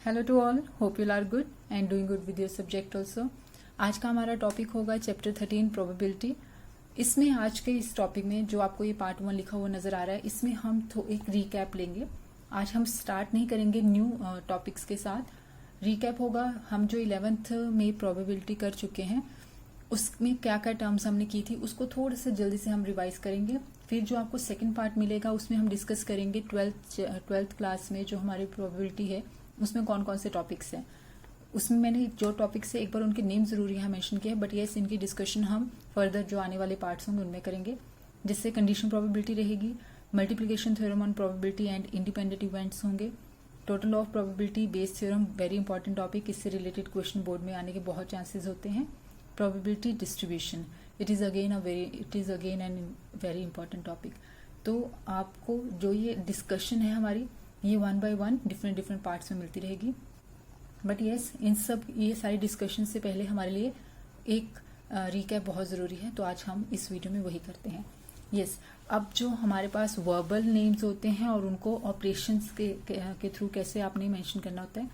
Hello to all, hope you are good and doing good with your subject also. आज का हमारा topic होगा chapter 13 probability. इसमें आज के इस टॉपिक में जो आपको ये पार्ट 1 लिखा हुआ नजर आ रहा है, इसमें हम एक रिकैप लेंगे। आज हम स्टार्ट नहीं करेंगे न्यू टॉपिक्स के साथ। रिकैप होगा हम जो 11th में प्रोबेबिलिटी कर चुके हैं उसमें क्या क्या टर्म्स हमने की थी उसको थोड़ा सा जल्दी से हम रिवाइज करेंगे। फिर जो आपको सेकंड पार्ट मिलेगा उसमें हम डिस्कस करेंगे ट्वेल्थ क्लास में जो हमारी प्रोबेबिलिटी है उसमें कौन कौन से टॉपिक्स हैं। उसमें मैंने जो टॉपिक्स है एक बार उनके नेम जरूर यहाँ मेंशन किया है, बट यस इनकी डिस्कशन हम फर्दर जो आने वाले पार्ट्स होंगे उनमें करेंगे। जिससे कंडीशन प्रोबेबिलिटी रहेगी, multiplication theorem on probability and independent events होंगे, total of probability based theorem, very important topic, इससे रिलेटेड क्वेश्चन बोर्ड में आने के बहुत चांसेस होते हैं। Probability distribution, it is again an very important topic. तो आपको जो ये डिस्कशन है हमारी ये 1 बाय 1 डिफरेंट पार्ट्स में मिलती रहेगी। बट यस इन सब ये सारी डिस्कशन से पहले हमारे लिए एक रिकैप बहुत जरूरी है, तो आज हम इस वीडियो में वही करते हैं। यस अब जो हमारे पास वर्बल नेम्स होते हैं और उनको ऑपरेशंस के थ्रू कैसे आपने मेंशन करना होता है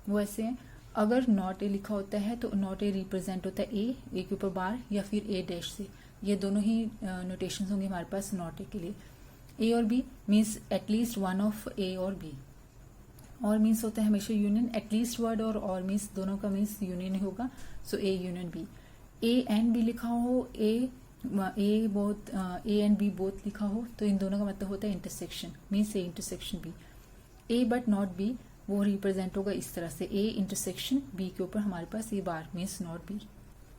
वो ऐसे है। अगर नॉट ए लिखा होता है तो नॉट ए रिप्रेजेंट होता है ए के ऊपर बार या फिर ए डैश से, ये दोनों ही नोटेशंस होंगे हमारे पास नॉट ए के लिए। ए और B means at least one of A और बी। और मीन्स होता है हमेशा यूनियन, एटलीस्ट वर्ड और मीन्स दोनों का मीन्स यूनियन ही होगा। So A union B. A and B लिखा हो, ए एंड बी बोथ लिखा हो तो इन दोनों का मतलब होता है intersection, means A intersection B. A but not B वो रिप्रेजेंट होगा इस तरह से, ए इंटरसेक्शन बी के ऊपर हमारे पास A bar means not B.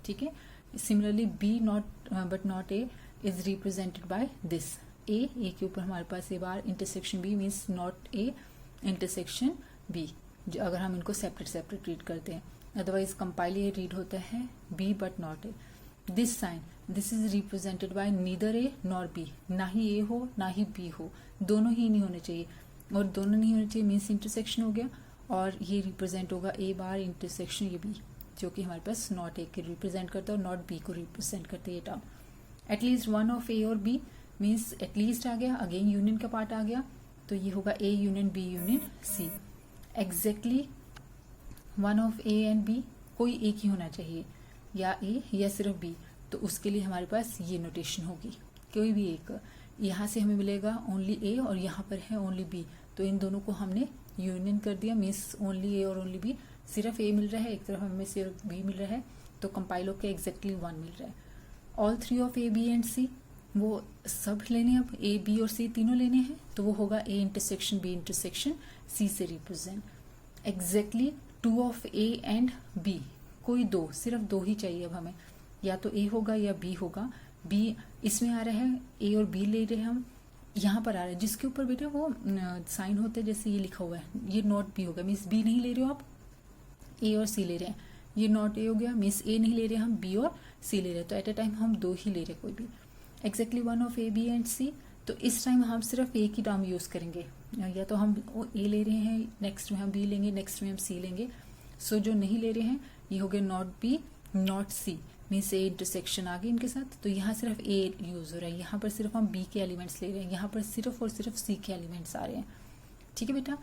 ठीक है। Similarly B not but not A is represented by this, A के ऊपर हमारे पास A bar intersection B means not A intersection B, जो अगर हम इनको सेपरेट रीड करते हैं। अदरवाइज कंपाइल ये रीड होता है B but not A. This sign this is represented by neither A nor B, ना ही ए हो ना ही बी हो, दोनों ही नहीं होने चाहिए। और दोनों नहीं होने चाहिए मीन्स इंटरसेक्शन हो गया, और ये रिप्रेजेंट होगा ए बार इंटरसेक्शन ये बी, जो कि हमारे पास नॉट ए के रिप्रेजेंट करता है और नॉट बी को रिप्रेजेंट करते हैं ये term. At least one of A और बी मीन्स एटलीस्ट आ गया, अगेन यूनियन का पार्ट आ गया, तो ये होगा A union B union C. Exactly one of A and B, कोई एक ही होना चाहिए, या ए या सिर्फ बी, तो उसके लिए हमारे पास ये नोटेशन होगी, कोई भी एक। यहाँ से हमें मिलेगा ओनली ए और यहाँ पर है ओनली बी, तो इन दोनों को हमने यूनियन कर दिया मीन्स ओनली ए और ओनली बी। सिर्फ ए मिल रहा है, एक तरफ हमें सिर्फ बी मिल रहा है, तो कंपाइल होकर एग्जैक्टली 1 मिल रहा है। All three of A B and C वो सब लेने, अब ए बी और सी तीनों लेने हैं, तो वो होगा A intersection B intersection C से represent. Exactly 2 of A and B, कोई दो, सिर्फ दो ही चाहिए अब हमें, या तो ए होगा या बी होगा। बी इसमें आ रहा है, ए और बी ले रहे हैं हम, यहाँ पर आ रहा है जिसके ऊपर बेटा वो साइन होता है जैसे ये लिखा हुआ है, ये नॉट बी होगा मीन्स बी नहीं ले रहे हो आप, ए और सी ले रहे हैं। ये नॉट ए हो गया मीन्स ए नहीं ले रहे हम, बी और सी ले रहे हैं, तो एट ए टाइम हम दो ही ले रहे कोई भी। Exactly one of A B and C, तो इस टाइम हम सिर्फ ए की टर्म यूज करेंगे, या तो हम ए ले रहे हैं, नेक्स्ट में हम बी लेंगे, नेक्स्ट में हम सी लेंगे। सो जो नहीं ले रहे हैं ये हो गया not B not C means A intersection आ गई इनके साथ, तो यहाँ सिर्फ ए यूज हो रहा है, यहाँ पर सिर्फ हम बी के एलिमेंट्स ले रहे हैं, यहाँ पर सिर्फ और सिर्फ सी के एलिमेंट्स आ रहे हैं। ठीक है बेटा।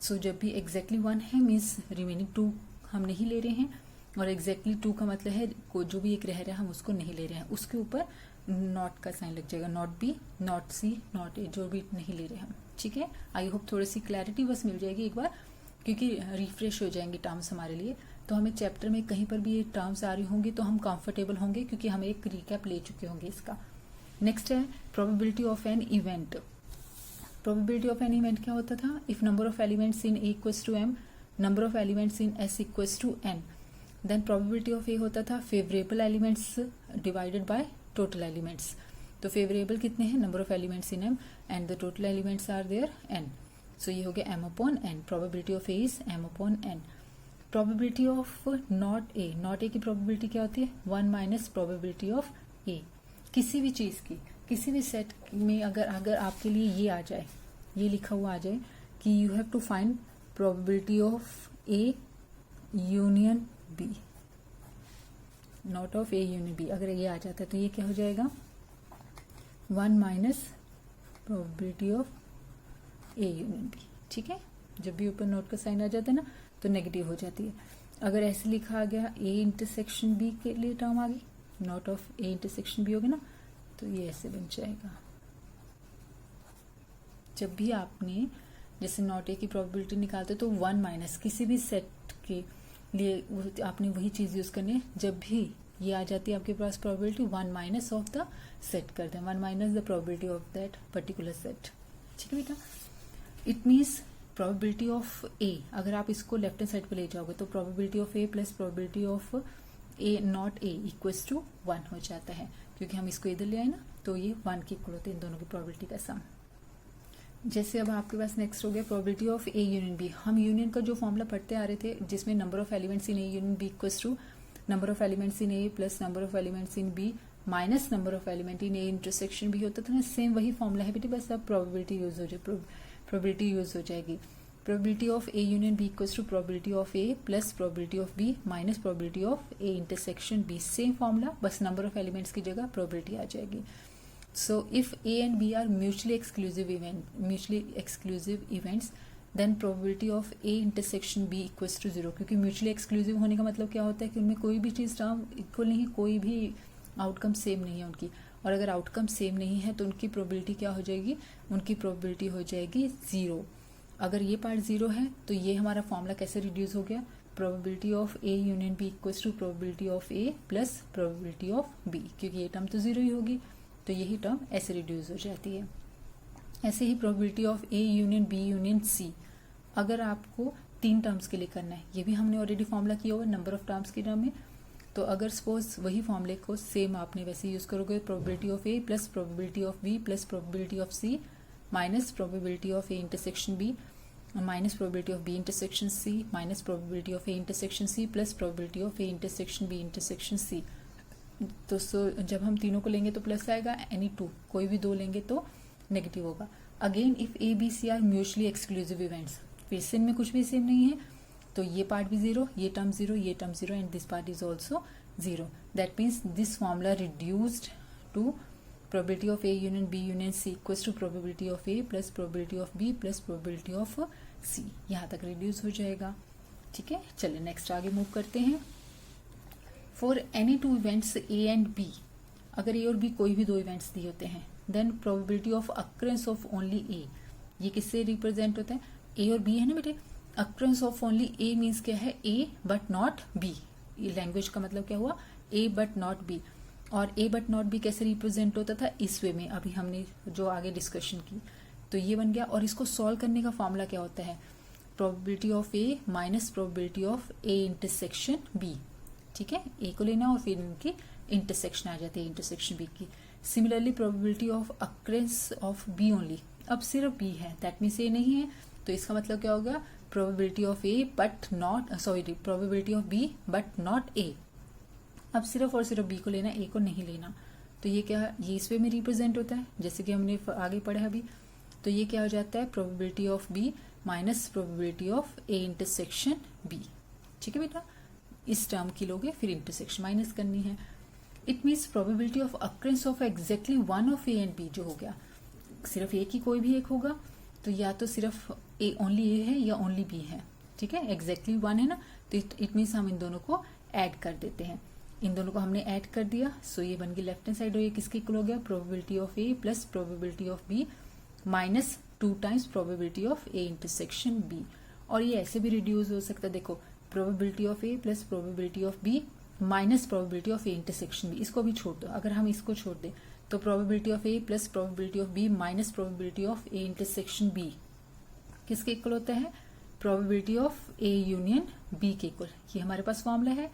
सो जब भी एग्जैक्टली 1 है मीन्स रिमेनिंग 2 हम नहीं ले रहे हैं, और एग्जैक्टली 2 का मतलब है जो भी एक रह रहा है हम उसको नहीं ले रहे हैं, उसके ऊपर नॉट का साइन लग जाएगा, not B not C not A, जो भी नहीं ले रहे हम। ठीक है। आई होप थोड़ी सी क्लैरिटी बस मिल जाएगी एक बार, क्योंकि रिफ्रेश हो जाएंगे टर्म्स हमारे लिए, तो हमें चैप्टर में कहीं पर भी ये टर्म्स आ रही होंगी तो हम कंफर्टेबल होंगे, क्योंकि हम एक रिकैप ले चुके होंगे इसका। नेक्स्ट है probability of an event. Probability of an event क्या होता था? If number of elements in A equals to M, number of elements in S equals to N, then probability of A होता था favourable elements divided by total elements. तो favourable कितने हैं? Number of elements in M and the total elements are there N, so ये हो गया M upon N. Probability of A is M upon N. Probability of not A, not A की probability क्या होती है? 1 minus probability of ए। किसी भी चीज की, किसी भी सेट में अगर आपके लिए ये आ जाए, ये लिखा हुआ आ जाए कि you have to find probability of A union B, not of A union B, अगर ये आ जाता है तो ये क्या हो जाएगा? 1 minus probability of A union B. ठीक है। जब भी ऊपर नॉट का साइन आ जाता है ना तो नेगेटिव हो जाती है। अगर ऐसे लिखा आ गया ए इंटरसेक्शन बी के लिए टर्म आ गई, not of A intersection B होगा ना, तो ये ऐसे बन जाएगा। जब भी आपने जैसे नॉट ए की प्रोबेबिलिटी निकालते तो 1 माइनस किसी भी सेट के लिए आपने वही चीज यूज करनी है। जब भी ये आ जाती है आपके पास probability 1 minus of the set कर दें, 1 minus the probability of that particular set. ठीक है बेटा, it means probability of A, अगर आप इसको लेफ्ट हैंड साइड पे ले जाओगे तो probability of A plus probability of A not A equals to 1 हो जाता है, क्योंकि हम इसको इधर ले आए ना तो ये 1 के इक्वल होते हैं इन दोनों की प्रोबेबिलिटी का सम। जैसे अब आपके पास नेक्स्ट हो गया probability of A union B. हम यूनियन का जो फॉर्मूला पढ़ते आ रहे थे जिसमें number of elements in A union B equals to number of elements in A plus number of elements in B minus number of element in A intersection B होता था ना, सेम वही फॉर्मूला है बेटी, बस अब प्रोबेबिलिटी यूज हो जाएगी। Probability of A union B equals to probability of A plus probability of B minus probability of A intersection B, same formula, बस नंबर ऑफ एलिमेंट्स की जगह प्रोबेबिलिटी आ जाएगी। So if A and B are mutually exclusive events, then probability of A intersection B equals to 0, क्योंकि mutually exclusive होने का मतलब क्या होता है कि उनमें कोई भी चीज टर्म इक्वल नहीं है, कोई भी आउटकम सेम नहीं है उनकी, और अगर आउटकम सेम नहीं है तो उनकी प्रोबेबिलिटी क्या हो जाएगी, उनकी प्रोबेबिलिटी हो जाएगी 0। अगर ये पार्ट 0 है तो ये हमारा फॉर्मूला कैसे रिड्यूस हो गया, probability of A union B equals to probability of A plus probability of B, क्योंकि ये टर्म तो 0 ही होगी तो यही टर्म ऐसे रिड्यूस हो जाती है। ऐसे ही probability of A union B union C, अगर आपको 3 टर्म्स के लिए करना है, ये भी हमने ऑलरेडी फॉर्मूला किया हुआ नंबर ऑफ टर्म्स के टर्म में, तो अगर सपोज वही फॉर्मूले को सेम आपने वैसे यूज करोगे, probability of A plus probability of B plus probability of C minus probability of A intersection B minus probability of B intersection C minus probability of A intersection C plus probability of A intersection B intersection C. तो जब हम तीनों को लेंगे तो plus आएगा, any 2 कोई भी 2 लेंगे तो नेगेटिव होगा। Again if A B C are mutually exclusive events, फिर से इनमें कुछ भी सेम नहीं है तो ये पार्ट भी 0, ये टर्म 0, ये term 0 and this part is also 0। That means this formula reduced to probability of A union B union C equals to probability of A plus probability of B plus probability of C, यहाँ तक reduce हो जाएगा। ठीक है, चलिए next आगे move करते हैं। For any 2 events A and B, अगर ए और बी कोई भी 2 इवेंट्स दिए होते हैं, then probability of occurrence of only A, ये किससे रिप्रेजेंट होता है, ए और बी है ना बेटे, occurrences of only A means क्या है, ए बट नॉट बी, ये लैंग्वेज का मतलब क्या हुआ, ए बट नॉट बी। और ए बट नॉट बी कैसे रिप्रेजेंट होता था, इस वे में अभी हमने जो आगे डिस्कशन की, तो ये बन गया। और इसको सॉल्व करने का फॉर्मूला क्या होता है, probability of A minus probability of A intersection B. ठीक है, ए को लेना और फिर इनकी इंटरसेक्शन आ जाती है इंटरसेक्शन बी की। Similarly probability of occurrence of B only, अब सिर्फ बी है, दैट मीन्स ए नहीं है, तो इसका मतलब क्या होगा, probability of A but not probability of B but not A. अब सिर्फ और सिर्फ बी को लेना, ए को नहीं लेना, तो ये क्या, ये इस वे में रिप्रेजेंट होता है जैसे कि हमने आगे पढ़ा है अभी। तो ये क्या हो जाता है, probability of B minus probability of A intersection B. ठीक है बेटा, इस टर्म की लोगे फिर इंटरसेक्शन माइनस करनी है। It means probability of occurrence of exactly 1 of A and B, जो हो गया सिर्फ ए की कोई भी एक होगा, तो या तो सिर्फ ए ओनली ए है या ओनली बी है। ठीक है, एग्जैक्टली 1 है ना, तो इट मीन्स हम इन दोनों को ऐड कर देते हैं, इन दोनों को हमने ऐड कर दिया, सो ये बन गई लेफ्ट हैंड साइड, और ये किसके इक्वल हो गया, probability of A plus probability of B minus 2 times probability of A intersection B. और ये ऐसे भी रिड्यूस हो सकता है, देखो probability of A plus probability of B minus probability of A intersection B, इसको भी छोड़ दो। अगर हम इसको छोड़ दें तो probability of A plus probability of B minus probability of A intersection B किसके इक्वल होता है, probability of A union B के इक्वल। ये हमारे पास फॉर्मूला है,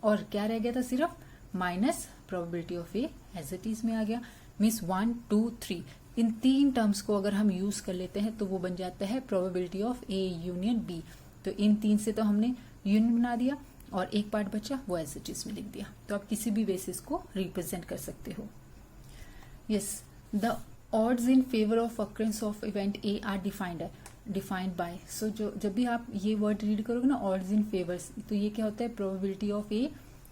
और क्या रह गया था, सिर्फ minus probability of A as it is में आ गया। मीन्स 1 2 3 इन 3 टर्म्स को अगर हम यूज कर लेते हैं तो वो बन जाता है probability of A union B. तो इन 3 से तो हमने यूनियन बना दिया, और एक पार्ट बचा वो एज इट इज में लिख दिया, तो आप किसी भी बेसिस को रिप्रेजेंट कर सकते हो। Yes, the odds in favour of occurrence of event A are defined by, so जब भी आप ये वर्ड रीड करोगे ना, ऑड्स इन फेवर्स, तो ये क्या होता है, probability of A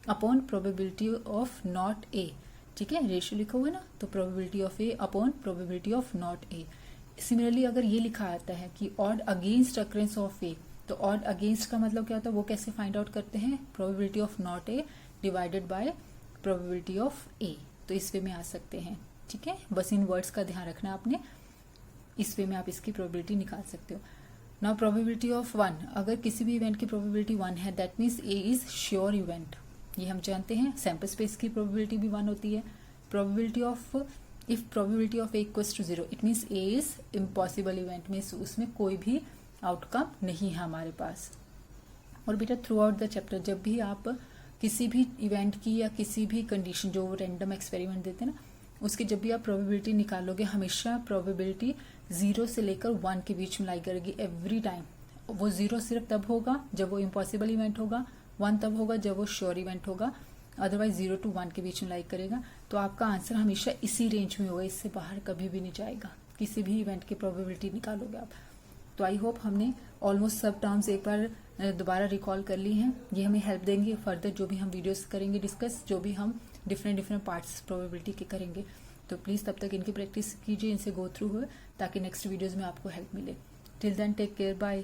upon probability of not ए। ठीक है, रेशियो लिखा हुआ है ना, तो probability of A upon probability of not A. Similarly अगर ये लिखा आता है कि odd against occurrence of A, तो ऑड अगेंस्ट का मतलब क्या होता है, वो कैसे फाइंड आउट करते हैं, probability of not A divided by probability of A. तो इस वे में आ सकते हैं, ठीक है, बस इन वर्ड्स का ध्यान रखना आपने, इस वे में आप इसकी प्रोबेबिलिटी निकाल सकते हो। नाउ प्रोबेबिलिटी ऑफ 1, अगर किसी भी इवेंट की प्रोबेबिलिटी 1 है, that means A is sure event, ये हम जानते हैं। सैंपल स्पेस की प्रोबेबिलिटी भी 1 होती है। Probability of, if probability of A equals to 0, it means A is impossible event, means उसमें कोई भी आउटकम नहीं है हमारे पास। और बेटा थ्रू आउट द चैप्टर जब भी आप किसी भी इवेंट की या किसी भी कंडीशन, जो रैंडम एक्सपेरिमेंट देते हैं ना, उसकी जब भी आप प्रोबेबिलिटी निकालोगे, हमेशा प्रोबेबिलिटी 0 से लेकर 1 के बीच में लाई करेगी एवरी टाइम। वो 0 सिर्फ तब होगा जब वो इम्पॉसिबल इवेंट होगा, 1 तब होगा जब वो श्योर इवेंट होगा, अदरवाइज 0 to 1 के बीच में लाई करेगा। तो आपका आंसर हमेशा इसी रेंज में होगा, इससे बाहर कभी भी नहीं जाएगा। किसी भी इवेंट की प्रोबेबिलिटी निकालोगे आप। तो आई होप हमने ऑलमोस्ट सब टर्म्स एक बार दोबारा रिकॉल कर ली हैं। ये हमें हेल्प देंगे फर्दर जो भी हम वीडियोस करेंगे डिस्कस, जो भी हम डिफरेंट पार्ट्स प्रोबेबिलिटी के करेंगे। तो प्लीज तब तक इनकी प्रैक्टिस कीजिए, इनसे गो थ्रू हो, ताकि नेक्स्ट वीडियोज में आपको हेल्प मिले। Till then take care, bye.